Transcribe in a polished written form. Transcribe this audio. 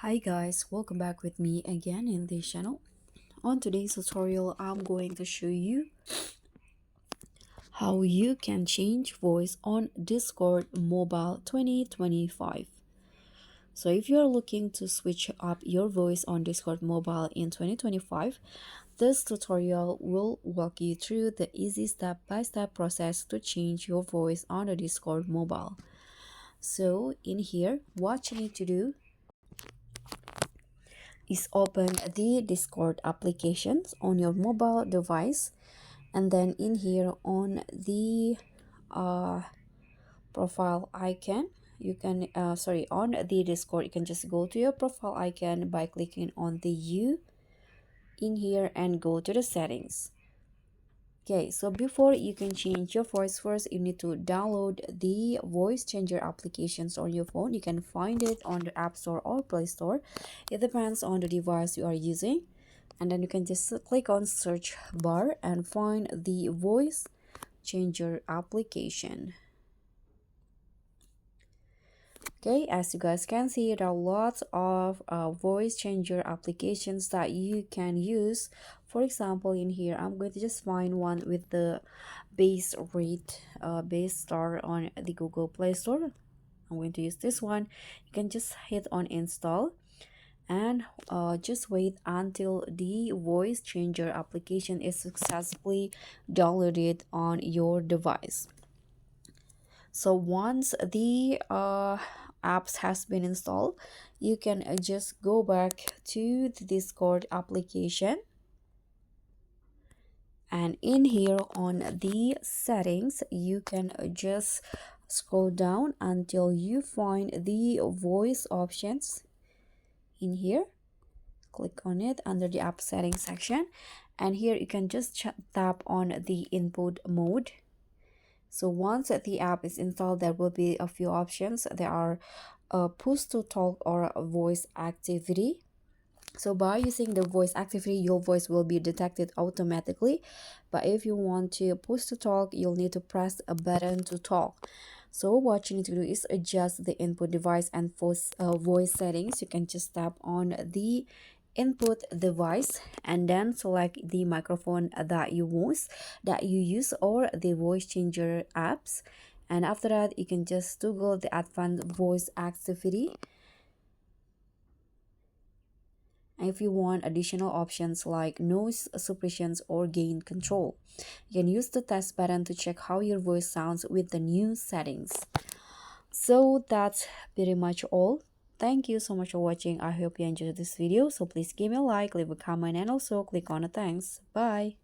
Hi guys, welcome back with me again in this channel. On today's tutorial, I'm going to show you how you can change voice on Discord Mobile 2025. So if you're looking to switch up your voice on Discord Mobile in 2025, this tutorial will walk you through the easy step-by-step process to change your voice on the Discord Mobile. So in here, what you need to do is open the Discord applications on your mobile device, and then in here on the uh, profile icon you can on the Discord, you can just go to your profile icon by clicking on the U in here and go to the settings. Okay, so before you can change your voice, first you need to download the voice changer applications on your phone. You can find it on the App Store or Play Store. It depends on the device you are using. And then you can just click on search bar and find the voice changer application. Okay, as you guys can see, there are lots of voice changer applications that you can use. For example, in here I'm going to just find one with the base star on the Google Play Store. I'm going to use this one. You can just hit on install and just wait until the voice changer application is successfully downloaded on your device. So once the apps has been installed, you can just go back to the Discord application, and in here on the settings you can just scroll down until you find the voice options. In here, click on it under the app settings section, and here you can just tap on the input mode. So once the app is installed, there will be a few options. There are push to talk or voice activity. So by using the voice activity, your voice will be detected automatically. But if you want to push to talk, you'll need to press a button to talk. So what you need to do is adjust the input device and voice settings. You can just tap on the input device and then select the microphone that you use or the voice changer apps, and after that you can just toggle the advanced voice activity. And if you want additional options like noise suppressions or gain control, you can use the test button to check how your voice sounds with the new settings. So that's pretty much all. Thank you so much for watching. I hope you enjoyed this video. So please give me a like, leave a comment, and also click on the thanks. Bye.